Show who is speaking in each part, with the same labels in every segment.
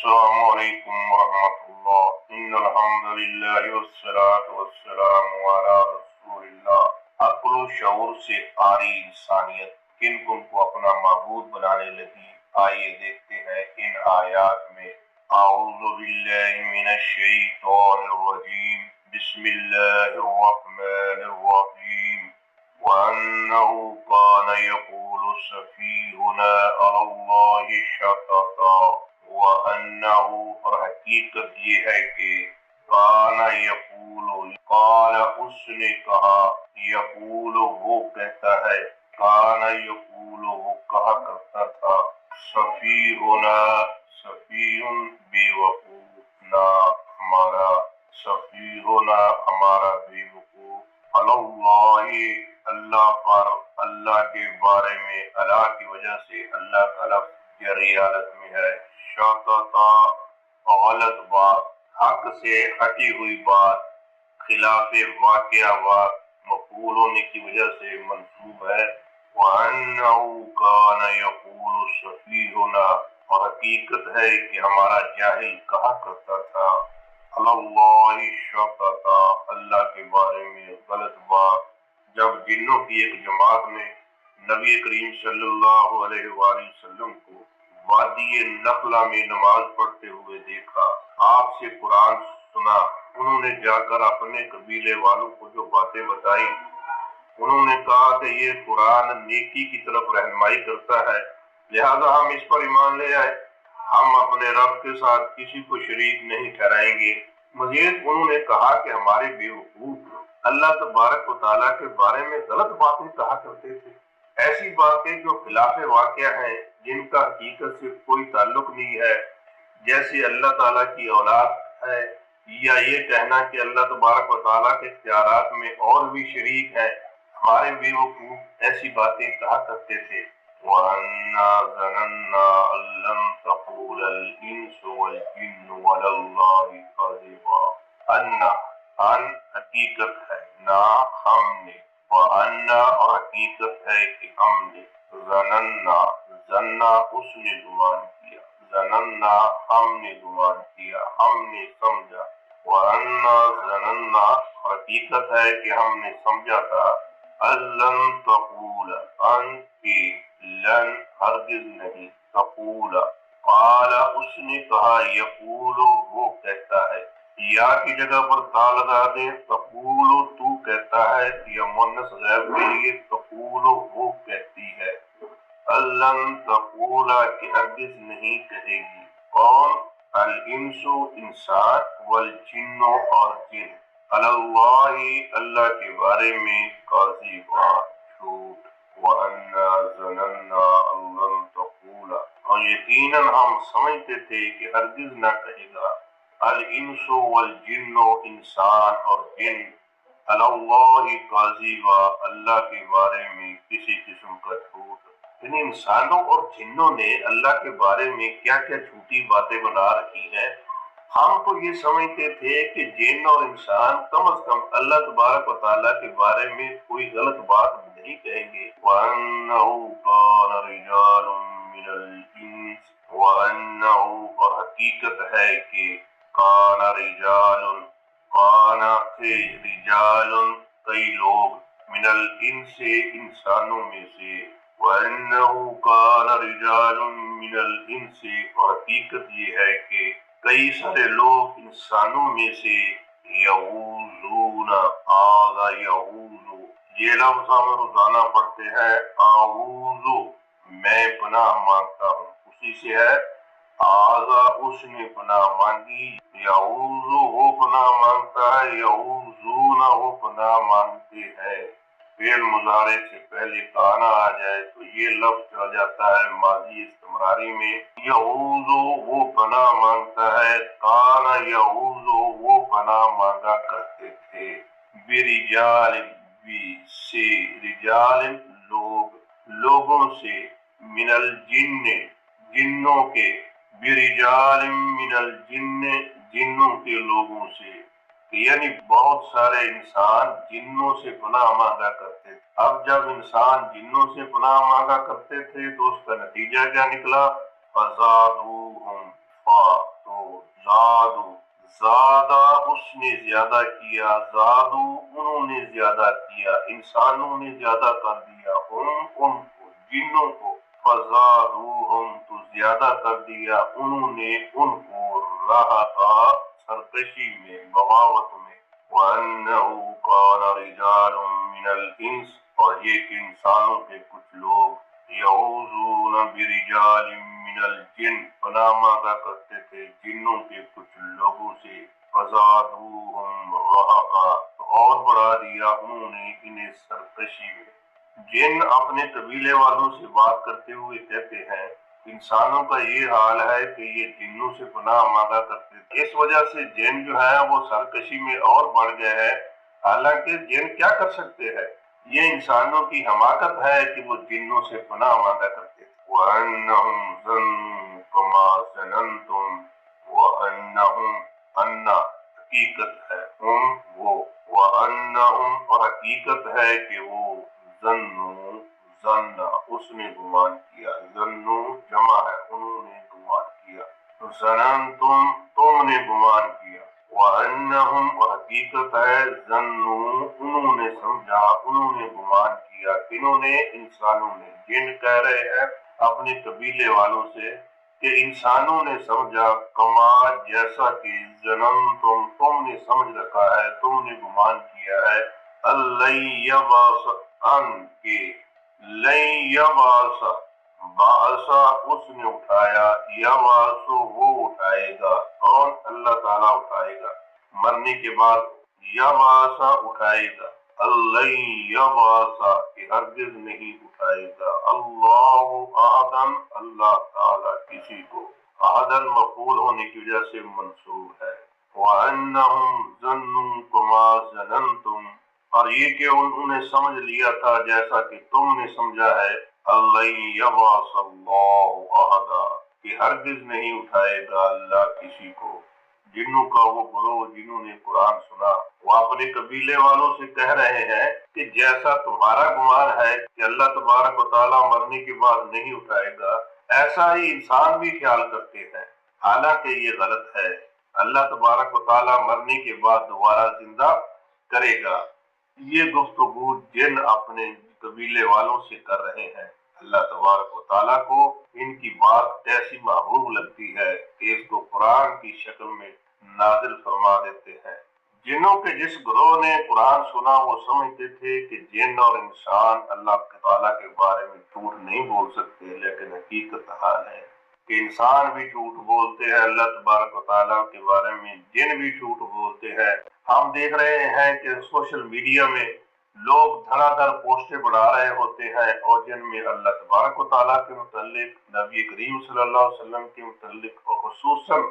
Speaker 1: السلام علیکم ورحمۃ اللہ ان الحمد للہ والصلاۃ والسلام علی رسول اللہ۔ عقل و شعور سے عاری انسانیت کن کن کو اپنا معبود بنانے لگی، آئیے دیکھتے ہیں ان آیات میں۔ اعوذ باللہ من الشیطان الرجیم، بسم اللہ الرحمن الرحیم۔ وَأَنَّهُ كَانَ يَقُولُ سَفِيهُنَا عَلَى اللَّهِ شَطَطًا، وَأَنَّهُ، اور حقیقت یہ ہے کہ کانا یقول، قال اس نے کہا، یقول وہ کہتا ہے، کانا یقول وہ کہا کرتا تھا، سفیہنا، سفیہ بے وقوف، نا ہمارا، سفیہنا ہمارا بے وقوف، علی اللہ اللہ پر، اللہ کے بارے میں، اللہ کی وجہ سے اللہ کا لفظ یہ ریالت میں ہے، شططا غلط بات، حق سے ہٹی ہوئی بات، خلاف واقعہ بات، مفعول ہونے کی وجہ سے منصوب ہے۔ وَأَنَّهُ كَانَ يَقُولُ سَفِيهُنَا، اور حقیقت ہے کہ ہمارا جاہل کہا کرتا تھا، علی اللہ شططا، اللہ کے بارے میں غلط بات۔ جب جنوں کی ایک جماعت نے نبی کریم صلی اللہ علیہ وآلہ وسلم کو وادی نخلہ میں نماز پڑھتے ہوئے دیکھا، آپ سے قرآن سنا، انہوں نے جا کر اپنے قبیلے والوں کو جو باتیں بتائی، انہوں نے کہا کہ یہ قرآن نیکی کی طرف رہنمائی کرتا ہے، لہذا ہم اس پر ایمان لے آئے، ہم اپنے رب کے ساتھ کسی کو شریک نہیں ٹھہرائیں گے۔ مزید انہوں نے کہا کہ ہمارے بیوقوف اللہ تبارک و تعالیٰ کے بارے میں غلط باتیں کہا کرتے تھے، ایسی باتیں جو خلاف واقعہ ہیں، جن کا حقیقت سے کوئی تعلق نہیں ہے، جیسے اللہ تعالیٰ کی اولاد ہے، یا یہ کہنا کہ اللہ تبارک و تعالیٰ کے اختیارات میں اور بھی شریک ہیں، ہمارے بیوقوف ایسی باتیں کہا کرتے تھے۔ وَأَنَّا ظَنَنَّا أَن لَّن تَقُولَ الْإِنسُ وَالْجِنُّ عَلَى اللَّهِ كَذِبًا، ان حقیقت ہے، نا ہم نے، وَأَنَّا اور حقیقت ہے کہ ہم نے، ظننا، ظننا اس نے گمان کیا، ظننا ہم نے گمان کیا، ہم نے سمجھا، وَأَنَّا ظننا حقیقت ہے کہ ہم نے سمجھا تھا، لن تقول، ان کی، لن ہرگز نہیں، تقول، قال اس نے کہا، یقول وہ کہتا ہے، یا کی جگہ پر تا لگا دیں، تقول تو کہتا ہے، یا مؤنث غائب کے لیے تقول وہ کہتی ہے، لن تقول کہ ہرگز نہیں کہے گی، کون؟ الانس انسان، والجن اور جن، علی اللہ اللہ کے بارے میں، کاذبا جھوٹ، وَأَنَّا ظَنَنَّا أَن لَّن تَقُولَ، اور یقیناً ہم سمجھتے تھے کہ ہرگز نہ کہے گا، الانس والجن انسان اور جن، علی اللہ کاذبا اللہ کے بارے میں کسی قسم کا جھوٹ۔ یعنی انسانوں اور جنوں نے اللہ کے بارے میں کیا کیا جھوٹی باتیں بنا رکھی ہیں۔ ہم تو یہ سمجھتے تھے کہ جن اور انسان کم از کم اللہ تبارک و تعالیٰ کے بارے میں کوئی غلط بات نہیں کہیں گے۔ وَأَنَّهُ كَانَ رِجَالٌ مِّنَ الْإِنسِ، وَأَنَّهُ اور حقیقت ہے کہ کان رجال، کان تھے، رجال کئی لوگ، من الانس انسانوں میں سے، وَأَنَّهُ كَانَ رِجَالٌ مِّنَ الْإِنسِ اور حقیقت یہ ہے کہ کئی سارے لوگ انسانوں میں سے، یعوذون، آذا یعوذ، یہ لفظ ہم روزانہ پڑھتے ہیں، اعوذ میں پناہ مانگتا ہوں، اسی سے ہے، آذا اس نے پناہ مانگی، یعوذ وہ پناہ مانگتا ہے، یعوذون وہ پناہ مانگتے ہیں۔ فعل مضارع سے پہلے کانا آ جائے تو یہ لفظ چلا جاتا ہے ماضی استمراری میں، یعوذ وہ پناہ مانگتا ہے، کانا یعوذ وہ پناہ مانگا کرتے تھے، برجال بھی سے، رجال لوگ، لوگوں سے، من الجن جنوں کے، برجال من الجن جنوں کے لوگوں سے، یعنی بہت سارے انسان جنوں سے پناہ مانگا کرتے تھے۔ اب جب انسان جنوں سے پناہ مانگا کرتے تھے تو اس کا نتیجہ کیا نکلا؟ فزادوہم، زادو زیادہ اس نے زیادہ کیا، زادو انہوں نے زیادہ کیا، انسانوں نے زیادہ کر دیا، ہم ان کو، جنوں کو، فزادوہم تو زیادہ کر دیا انہوں نے ان کو، رہقا سرکشی میں، بغاوت میں، وَأَنَّهُ كَانَ رِجَالٌ مِّنَ الْإِنسِ، اور یہ کہ انسانوں کے کچھ لوگ یعوذون برجال من الجن، پناہ مانگا کرتے تھے جنوں کے کچھ لوگوں سے، فزادوہم رہقا، تو اور بڑھا دیا انہوں نے انہیں سرکشی میں۔ جن اپنے قبیلے والوں سے بات کرتے ہوئے کہتے ہیں انسانوں کا یہ حال ہے کہ یہ جنوں سے پناہ مانگا کرتے تھے، اس وجہ سے جن جو ہے وہ سرکشی میں اور بڑھ گئے ہیں، حالانکہ جن کیا کر سکتے ہیں، یہ انسانوں کی حماقت ہے کہ وہ جنوں سے پناہ مانگا کرتے تھے۔ وَأَنَّهُمْ ظَنُّوا كَمَا ظَنَنْتُمْ، وَأَنَّهُمْ أَنَّ حقیقت ہے ہم وہ، وَأَنَّهُمْ اور حقیقت ہے کہ وہ، ظنوا ظن اس نے گمان کیا، ظنوا جمع ہے انہوں نے گمان کیا، ظننتم تم نے گمان کیا، وَأَنَّهُمْ اور حقیقت ہے ظنوا انہوں نے سمجھا، انہوں نے گمان کیا، کنہوں نے، انسانوں نے، جن کہہ رہے ہیں اپنے قبیلے والوں سے کہ انسانوں نے سمجھا، کما جیسا کہ ظننتم تم نے سمجھ رکھا ہے، تم نے گمان کیا ہے، اللہ یبعث ان کے، لن یبعث بعثا اس نے اٹھایا، یبعث وہ اٹھائے گا، کون؟ اللہ تعالیٰ اٹھائے گا مرنے کے بعد، یبعث اٹھائے گا، اللہ یبعث کہ ہرگز نہیں اٹھائے گا، اللہ احدن اللہ تعالیٰ کسی کو، احدن مفعول ہونے کی وجہ سے منصوب ہے، وَأَنَّهُمْ ظَنُّوا كَمَا ظَنَنْتُمْ اور یہ کہ انہوں نے سمجھ لیا تھا جیسا کہ تم نے سمجھا ہے، اللہ یبعث اللہ احدا کہ ہرگز نہیں اٹھائے گا اللہ کسی کو۔ جنوں کا وہ گروہ جنہوں نے قرآن سنا وہ اپنے قبیلے والوں سے کہہ رہے ہیں کہ جیسا تمہارا گمان ہے کہ اللہ تبارک و تعالیٰ مرنے کے بعد نہیں اٹھائے گا، ایسا ہی انسان بھی خیال کرتے ہیں، حالانکہ یہ غلط ہے۔ اللہ تبارک و تعالیٰ مرنے کے بعد دوبارہ زندہ کرے گا۔ یہ گفتگو جن اپنے قبیلے والوں سے کر رہے ہیں، اللہ تبارک و تعالیٰ کو ان کی بات ایسی محبوب لگتی ہے کہ اس کو قرآن کی شکل میں نازل فرما دیتے ہیں۔ جنوں کے جس گروہ نے قرآن سنا وہ سمجھتے تھے کہ جن اور انسان اللہ تعالیٰ کے بارے میں جھوٹ نہیں بول سکتے، لیکن حقیقت حال ہے کہ انسان بھی جھوٹ بولتے ہیں اللہ تبارک و تعالیٰ کے بارے میں، جن بھی جھوٹ بولتے ہیں۔ ہم دیکھ رہے ہیں کہ سوشل میڈیا میں لوگ دھڑا دھڑ پوسٹیں بڑھا رہے ہوتے ہیں اور جن میں اللہ تبارک و تعالیٰ کے متعلق، نبی کریم صلی اللہ علیہ وسلم کے متعلق اور خصوصاً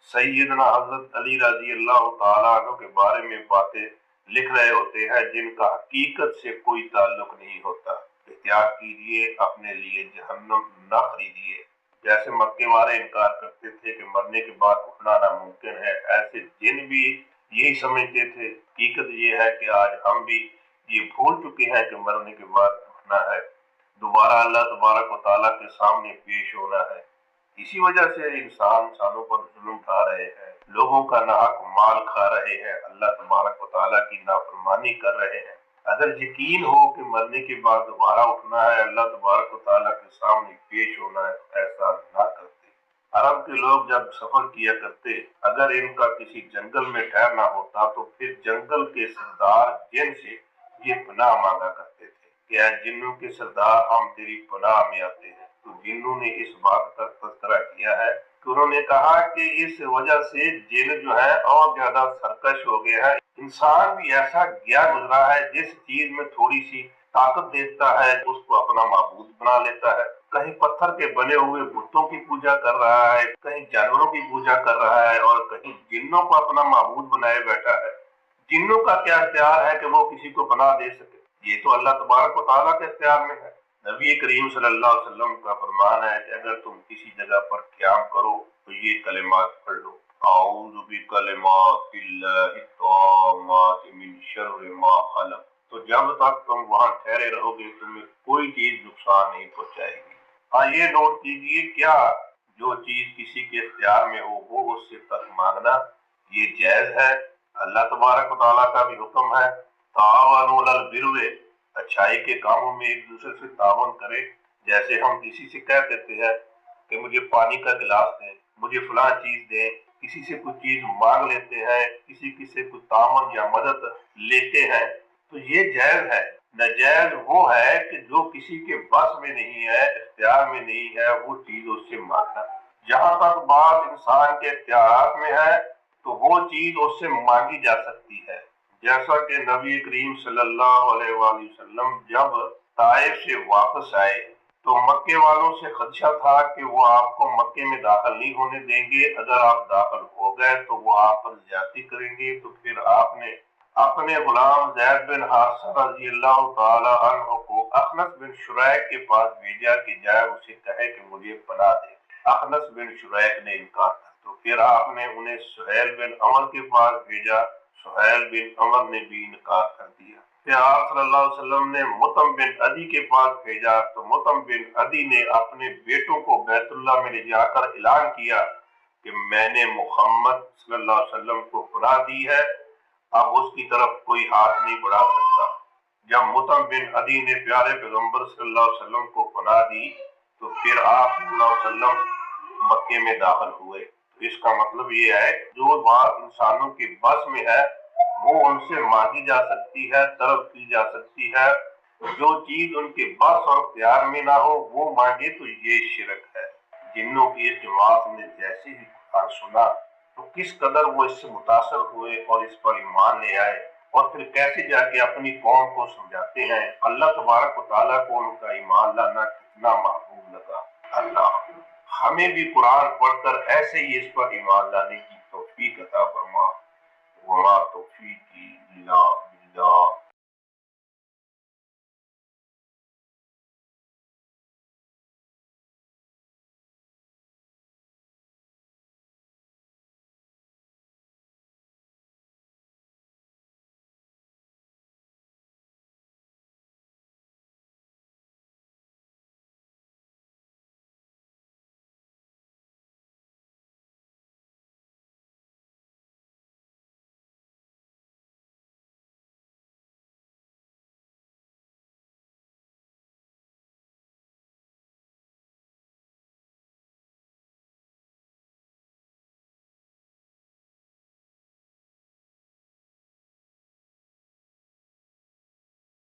Speaker 1: سیدنا حضرت علی رضی اللہ تعالیٰ عنہ کے بارے میں باتیں لکھ رہے ہوتے ہیں جن کا حقیقت سے کوئی تعلق نہیں ہوتا۔ احتیاط کیجیے، اپنے لیے جہنم نہ خریدیے۔ جیسے مکے والے انکار کرتے تھے کہ مرنے کے بعد اٹھنا ناممکن ہے، ایسے جن بھی یہی سمجھتے تھے۔ حقیقت یہ ہے کہ آج ہم بھی یہ بھول چکے ہیں کہ مرنے کے بعد اٹھنا ہے، دوبارہ اللہ تبارک و تعالیٰ کے سامنے پیش ہونا ہے۔ اسی وجہ سے انسانوں پر ظلم اٹھا رہے ہیں، لوگوں کا ناحق مال کھا رہے ہیں، اللہ تبارک و تعالیٰ کی نافرمانی کر رہے ہیں۔ اگر یقین ہو کہ مرنے کے بعد دوبارہ اٹھنا ہے، اللہ تبارک و تعالیٰ کے سامنے پیش ہونا ہے، تو ایسا نہ کرتے۔ عرب کے لوگ جب سفر کیا کرتے، اگر ان کا کسی جنگل میں ٹھہرنا ہوتا تو پھر جنگل کے سردار جن سے یہ پناہ مانگا کرتے تھے کہ اے جنوں کے سردار ہم تیری پناہ میں آتے ہیں۔ تو جنوں نے اس بات کا تذکرہ کیا ہے کہ انہوں نے کہا کہ اس وجہ سے جن جو ہے اور زیادہ سرکش ہو گیا ہے۔ انسان بھی ایسا گیا گزرا ہے جس چیز میں تھوڑی سی طاقت دیکھتا ہے اس کو اپنا معبود بنا لیتا ہے، کہیں پتھر کے بنے ہوئے بتوں کی پوجا کر رہا ہے، کہیں جانوروں کی پوجا کر رہا ہے اور کہیں جنوں کو اپنا معبود بنائے بیٹھا ہے۔ جنوں کا کیا اختیار ہے کہ وہ کسی کو بنا دے سکے؟ یہ تو اللہ تبارک و تعالیٰ کے اختیار میں ہے۔ نبی کریم صلی اللہ علیہ وسلم کا فرمان ہے کہ اگر تم کسی جگہ پر قیام کرو تو یہ کلمات پڑھ لو، اعوذ بکلمات اللہ التامات من شر ما خلق، تو جب تک تم وہاں ٹھہرے رہو گے تمہیں کوئی چیز نقصان نہیں پہنچائے گی۔ ہاں یہ نوٹ کیجئے، کیا جو چیز کسی کے اختیار میں ہو وہ اس سے تک مانگنا یہ جائز ہے۔ اللہ تبارک و تعالیٰ کا بھی حکم ہے تعاونوا علی البر، اچھائی کے کاموں میں ایک دوسرے سے تعاون کرے۔ جیسے ہم کسی سے کہہ دیتے ہیں کہ مجھے پانی کا گلاس دیں، مجھے فلاں چیز دیں، کسی سے کچھ چیز مانگ لیتے ہیں، کسی سے کچھ تعاون یا مدد لیتے ہیں، تو یہ جائز ہے۔ ناجائز وہ ہے کہ جو کسی کے بس میں نہیں ہے، اختیار میں نہیں ہے، وہ چیز اس سے مانگنا۔ جہاں تک بات انسان کے اختیارات میں ہے تو وہ چیز اس سے مانگی جا سکتی ہے۔ جیسا کہ نبی کریم صلی اللہ علیہ وآلہ وسلم جب طائف سے واپس آئے تو مکے والوں سے خدشہ تھا کہ وہ آپ کو مکے میں داخل نہیں ہونے دیں گے، اگر آپ داخل ہو گئے تو وہ آپ پر زیادتی کریں گے۔ تو پھر آپ نے اپنے غلام زید بن حارثہ رضی اللہ تعالی عنہ کو اخنس بن شریک کے پاس بھیجا کہ جائے اسے کہے کہ مجھے پناہ دے۔ اخنس بن شریک نے انکار کر، تو پھر آپ نے انہیں سہیل بن عمر کے پاس بھیجا، سہیل بن عمر نے بھی انکار کر دیا۔ پھر آپ صلی اللہ علیہ وسلم نے مطعم بن عدی کے پاس بھیجا، تو مطعم بن عدی نے اپنے بیٹوں کو بیت اللہ میں لے جا کر اعلان کیا کہ میں نے محمد صلی اللہ علیہ وسلم کو پناہ دی ہے، اب اس کی طرف کوئی ہاتھ نہیں بڑھا سکتا۔ جب مطعم بن عدی نے پیارے پیغمبر صلی اللہ علیہ وسلم کو پناہ دی تو پھر آپ صلی اللہ علیہ وسلم مکے میں داخل ہوئے۔ تو اس کا مطلب یہ ہے جو بات انسانوں کے بس میں ہے وہ ان سے مانگی جا سکتی ہے، طلب کی جا سکتی ہے۔ جو چیز ان کے بس اور اختیار میں نہ ہو وہ مانگے تو یہ شرک ہے۔ جنوں کی اس جماعت نے جیسے ہی قرآن سنا تو کس قدر وہ اس سے متاثر ہوئے اور اس پر ایمان لے آئے، اور پھر کیسے جا کے اپنی قوم کو سمجھاتے ہیں۔ اللہ تبارک و تعالیٰ کو ان کا ایمان لانا کتنا محبوب لگا۔ اللہ ہمیں بھی قرآن پڑھ کر ایسے ہی اس پر ایمان لانے کی توفیق عطا فرما۔ وما توفیقی الا باللہ۔